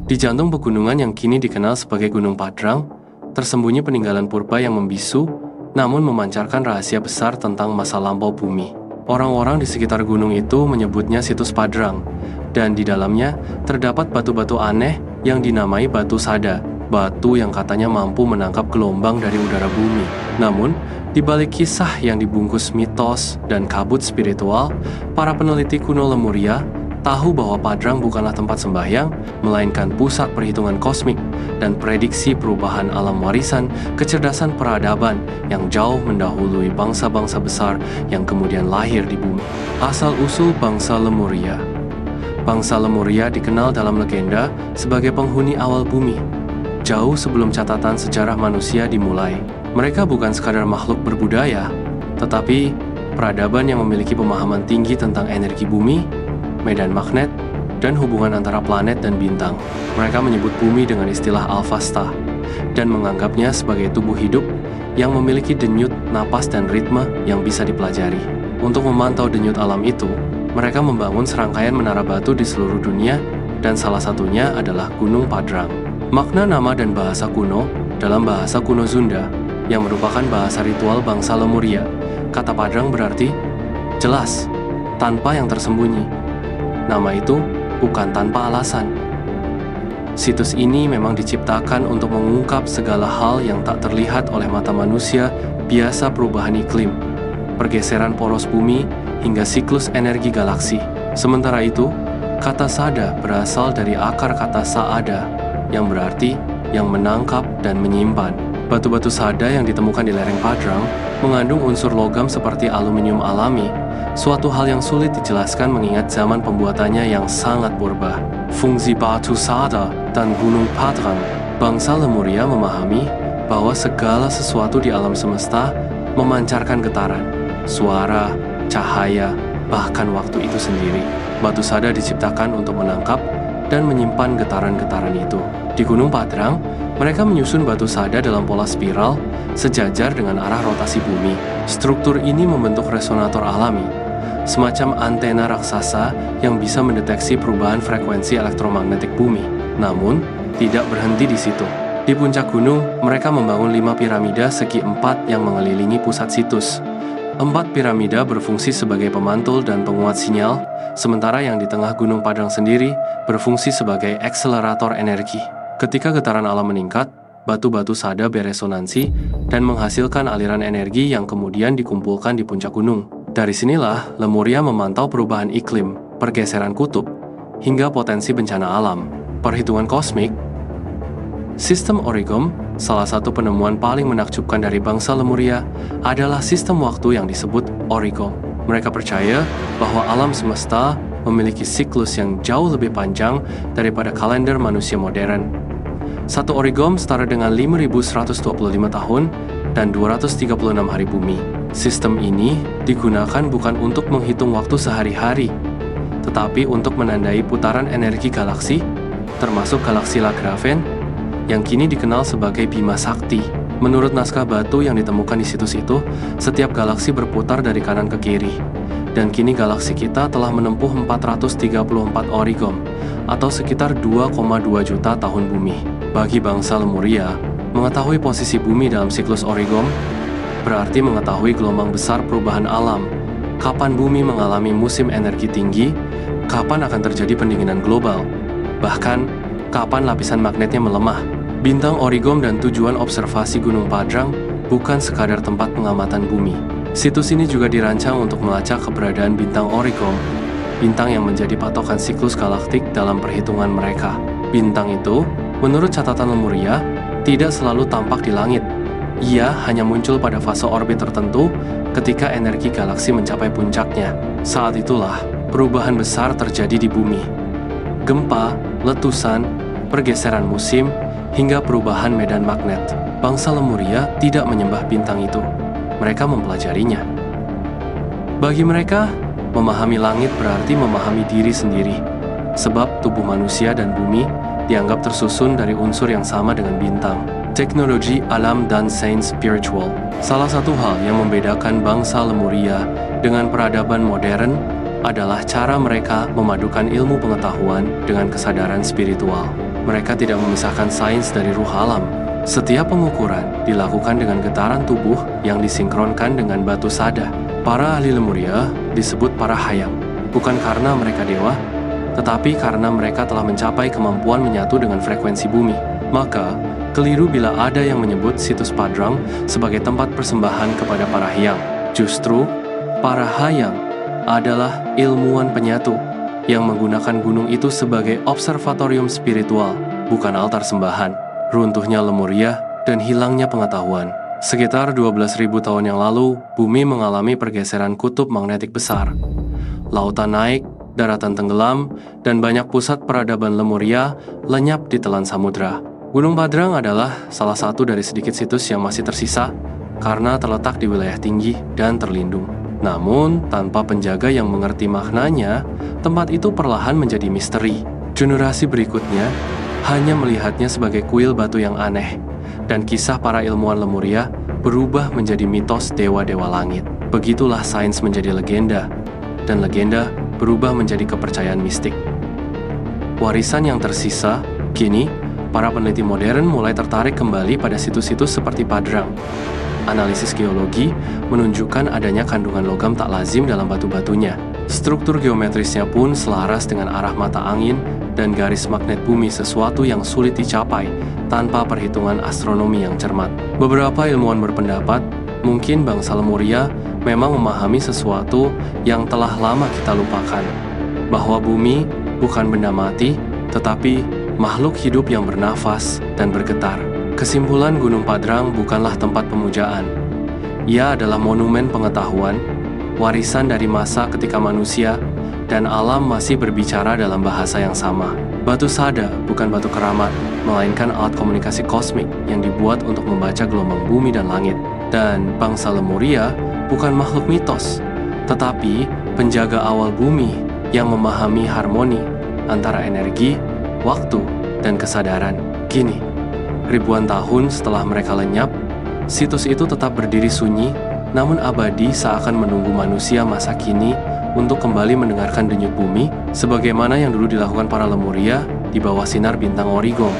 Di jantung pegunungan yang kini dikenal sebagai Gunung Padrang, tersembunyi peninggalan purba yang membisu, namun memancarkan rahasia besar tentang masa lampau bumi. Orang-orang di sekitar gunung itu menyebutnya situs Padrang, dan di dalamnya terdapat batu-batu aneh yang dinamai batu sada, batu yang katanya mampu menangkap gelombang dari udara bumi. Namun, di balik kisah yang dibungkus mitos dan kabut spiritual, para peneliti kuno Lemuria tahu bahwa Padrang bukanlah tempat sembahyang, melainkan pusat perhitungan kosmik dan prediksi perubahan alam warisan kecerdasan peradaban yang jauh mendahului bangsa-bangsa besar yang kemudian lahir di bumi. Asal-usul bangsa Lemuria. Bangsa Lemuria dikenal dalam legenda sebagai penghuni awal bumi. Jauh sebelum catatan sejarah manusia dimulai, mereka bukan sekadar makhluk berbudaya, tetapi peradaban yang memiliki pemahaman tinggi tentang energi bumi, medan magnet, dan hubungan antara planet dan bintang. Mereka menyebut bumi dengan istilah Alphasta dan menganggapnya sebagai tubuh hidup yang memiliki denyut, napas, dan ritme yang bisa dipelajari. Untuk memantau denyut alam itu, mereka membangun serangkaian menara batu di seluruh dunia, dan salah satunya adalah Gunung Padrang. Makna nama dan bahasa kuno dalam bahasa kuno Sunda, yang merupakan bahasa ritual bangsa Lemuria. Kata Padrang berarti jelas, tanpa yang tersembunyi. Nama itu bukan tanpa alasan. Situs ini memang diciptakan untuk mengungkap segala hal yang tak terlihat oleh mata manusia, biasa perubahan iklim, pergeseran poros bumi, hingga siklus energi galaksi. Sementara itu, kata sada berasal dari akar kata saada, yang berarti yang menangkap dan menyimpan. Batu-batu sada yang ditemukan di lereng Padrang mengandung unsur logam seperti aluminium alami, suatu hal yang sulit dijelaskan mengingat zaman pembuatannya yang sangat purba. Fungsi batu sada dan Gunung Padrang. Bangsa Lemuria memahami bahwa segala sesuatu di alam semesta memancarkan getaran, suara, cahaya, bahkan waktu itu sendiri. Batu sada diciptakan untuk menangkap dan menyimpan getaran-getaran itu. Di Gunung Padrang, mereka menyusun batu sada dalam pola spiral sejajar dengan arah rotasi bumi. Struktur ini membentuk resonator alami, semacam antena raksasa yang bisa mendeteksi perubahan frekuensi elektromagnetik bumi. Namun, tidak berhenti di situ. Di puncak gunung, mereka membangun 5 piramida segi 4 yang mengelilingi pusat situs. 4 piramida berfungsi sebagai pemantul dan penguat sinyal, sementara yang di tengah Gunung Padrang sendiri berfungsi sebagai akselerator energi. Ketika getaran alam meningkat, batu-batu sada beresonansi dan menghasilkan aliran energi yang kemudian dikumpulkan di puncak gunung. Dari sinilah Lemuria memantau perubahan iklim, pergeseran kutub, hingga potensi bencana alam. Perhitungan kosmik. Sistem Origom, salah satu penemuan paling menakjubkan dari bangsa Lemuria, adalah sistem waktu yang disebut Origom. Mereka percaya bahwa alam semesta memiliki siklus yang jauh lebih panjang daripada kalender manusia modern. Satu Origom setara dengan 5.125 tahun dan 236 hari bumi. Sistem ini digunakan bukan untuk menghitung waktu sehari-hari, tetapi untuk menandai putaran energi galaksi, termasuk galaksi Lagrange, yang kini dikenal sebagai Bima Sakti. Menurut naskah batu yang ditemukan di situs itu, setiap galaksi berputar dari kanan ke kiri. Dan kini galaksi kita telah menempuh 434 Origom, atau sekitar 2,2 juta tahun bumi. Bagi bangsa Lemuria, mengetahui posisi bumi dalam siklus Origom berarti mengetahui gelombang besar perubahan alam, kapan bumi mengalami musim energi tinggi, kapan akan terjadi pendinginan global, bahkan kapan lapisan magnetnya melemah. Bintang Origom dan tujuan observasi Gunung Padrang bukan sekadar tempat pengamatan bumi. Situs ini juga dirancang untuk melacak keberadaan bintang Origom, bintang yang menjadi patokan siklus galaktik dalam perhitungan mereka. Bintang itu, menurut catatan Lemuria, tidak selalu tampak di langit. Ia hanya muncul pada fase orbit tertentu ketika energi galaksi mencapai puncaknya. Saat itulah, perubahan besar terjadi di bumi. Gempa, letusan, pergeseran musim, hingga perubahan medan magnet. Bangsa Lemuria tidak menyembah bintang itu. Mereka mempelajarinya. Bagi mereka, memahami langit berarti memahami diri sendiri. Sebab tubuh manusia dan bumi dianggap tersusun dari unsur yang sama dengan bintang. Teknologi alam dan sains spiritual. Salah satu hal yang membedakan bangsa Lemuria dengan peradaban modern adalah cara mereka memadukan ilmu pengetahuan dengan kesadaran spiritual. mereka tidak memisahkan sains dari ruh alam. Setiap pengukuran dilakukan dengan getaran tubuh yang disinkronkan dengan batu sada. Para ahli Lemuria disebut para hayam, bukan karena mereka dewa, tetapi karena mereka telah mencapai kemampuan menyatu dengan frekuensi bumi. Maka, keliru bila ada yang menyebut situs Padrang sebagai tempat persembahan kepada para hayam. Justru, para hayam adalah ilmuwan penyatu yang menggunakan gunung itu sebagai observatorium spiritual, bukan altar sembahan. Runtuhnya Lemuria dan hilangnya pengetahuan. Sekitar 12.000 tahun yang lalu, bumi mengalami pergeseran kutub magnetik besar. Lautan naik, daratan tenggelam, dan banyak pusat peradaban Lemuria lenyap di telan samudra. Gunung Padrang adalah salah satu dari sedikit situs yang masih tersisa karena terletak di wilayah tinggi dan terlindung. Namun, tanpa penjaga yang mengerti maknanya, tempat itu perlahan menjadi misteri. Generasi berikutnya hanya melihatnya sebagai kuil batu yang aneh, dan kisah para ilmuwan Lemuria berubah menjadi mitos dewa-dewa langit. Begitulah sains menjadi legenda, dan legenda berubah menjadi kepercayaan mistik. Warisan yang tersisa, kini, para peneliti modern mulai tertarik kembali pada situs-situs seperti Padrang. Analisis geologi menunjukkan adanya kandungan logam tak lazim dalam batu-batunya. Struktur geometrisnya pun selaras dengan arah mata angin dan garis magnet bumi, sesuatu yang sulit dicapai tanpa perhitungan astronomi yang cermat. Beberapa ilmuwan berpendapat, mungkin bangsa Lemuria memang memahami sesuatu yang telah lama kita lupakan, bahwa bumi bukan benda mati, tetapi makhluk hidup yang bernafas dan bergetar. Kesimpulan, Gunung Padrang bukanlah tempat pemujaan. Ia adalah monumen pengetahuan, warisan dari masa ketika manusia dan alam masih berbicara dalam bahasa yang sama. Batu sada bukan batu keramat, melainkan alat komunikasi kosmik yang dibuat untuk membaca gelombang bumi dan langit. Dan bangsa Lemuria bukan makhluk mitos, tetapi penjaga awal bumi yang memahami harmoni antara energi, waktu, dan kesadaran. Kini, ribuan tahun setelah mereka lenyap, situs itu tetap berdiri sunyi, namun abadi seakan menunggu manusia masa kini untuk kembali mendengarkan denyut bumi, sebagaimana yang dulu dilakukan para Lemuria di bawah sinar bintang Origon.